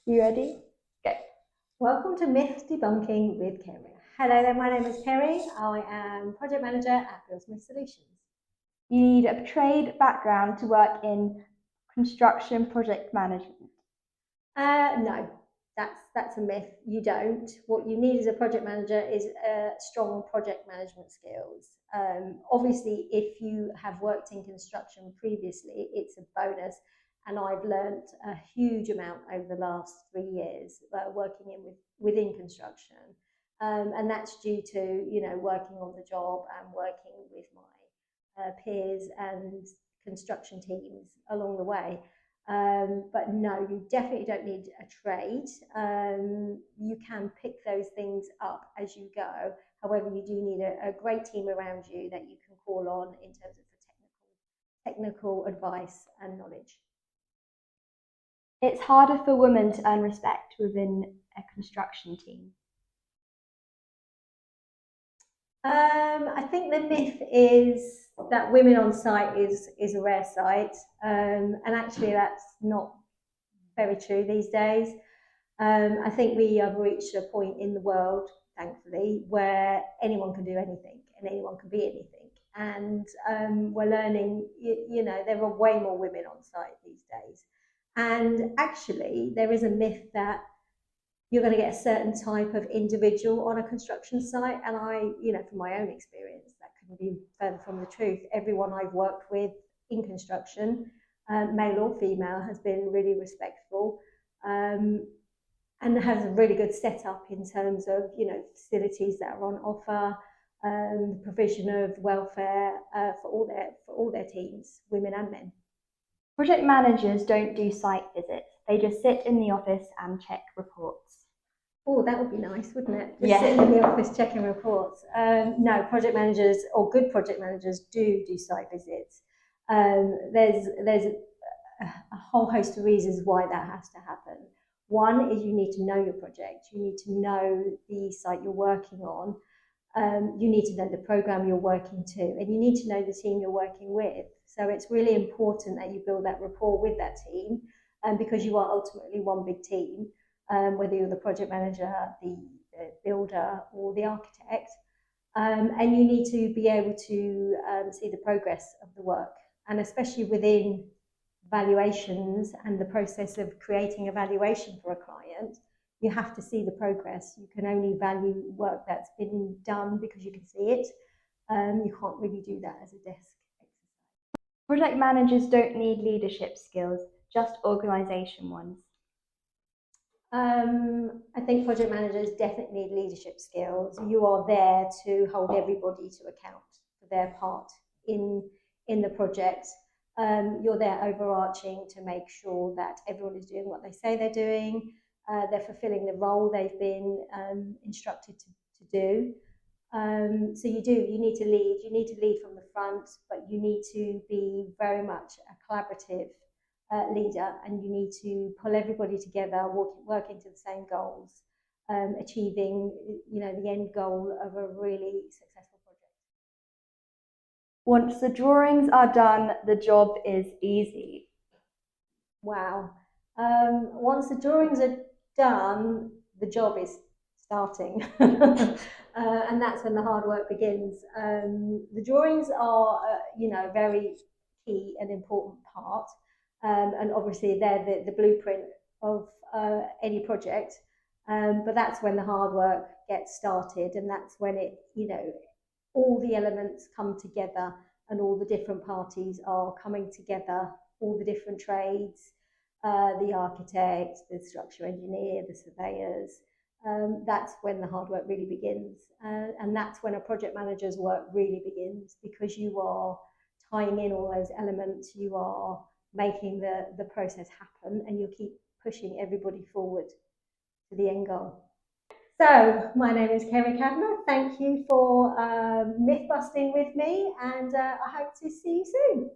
You ready? Go. Welcome to Myth Debunking with Kerry. Hello there, my name is Kerry. I am Project Manager at Buildsmith Solutions. You need a trade background to work in construction project management. No, that's a myth. You don't. What you need as a project manager is strong project management skills. Obviously, if you have worked in construction previously, it's a bonus. And I've learnt a huge amount over the last 3 years working within construction. And that's due to, working on the job and working with my peers and construction teams along the way. But no, you definitely don't need a trade. You can pick those things up as you go. However, you do need a great team around you that you can call on in terms of the technical advice and knowledge. It's harder for women to earn respect within a construction team. I think the myth is that women on site is a rare sight, and actually that's not very true these days. I think we have reached a point in the world, thankfully, where anyone can do anything and anyone can be anything. And we're learning, there are way more women on site these days. And actually, there is a myth that you're going to get a certain type of individual on a construction site. And from my own experience, that couldn't be further from the truth. Everyone I've worked with in construction, male or female, has been really respectful and has a really good setup in terms of, facilities that are on offer, the provision of welfare for all their teams, women and men. Project managers don't do site visits. They just sit in the office and check reports. Oh, that would be nice, wouldn't it? Just sitting in the office checking reports. No, project managers or good project managers do site visits. There's a whole host of reasons why that has to happen. One is you need to know your project. You need to know the site you're working on. You need to know the program you're working to, and you need to know the team you're working with. So it's really important that you build that rapport with that team, because you are ultimately one big team, whether you're the project manager, the builder, or the architect. And you need to be able to see the progress of the work, and especially within valuations and the process of creating a valuation for a client, you have to see the progress. You can only value work that's been done because you can see it. You can't really do that as a desk exercise. Project managers don't need leadership skills, just organisation ones. I think project managers definitely need leadership skills. You are there to hold everybody to account for their part in the project. You're there overarching to make sure that everyone is doing what they say they're doing. They're fulfilling the role they've been instructed to do. So you need to lead. You need to lead from the front, but you need to be very much a collaborative leader, and you need to pull everybody together, working to the same goals, achieving the end goal of a really successful project. Once the drawings are done, the job is easy. Wow. Once the drawings are done, the job is starting. And that's when the hard work begins. The drawings are, very key and important part. And obviously they're the blueprint of any project. But that's when the hard work gets started, and that's when all the elements come together and all the different parties are coming together, all the different trades, the architect, the structural engineer, the surveyors. That's when the hard work really begins. And that's when a project manager's work really begins, because you are tying in all those elements, you are making the process happen, and you keep pushing everybody forward to the end goal. So my name is Kerry Kavanagh. Thank you for myth busting with me, and I hope to see you soon.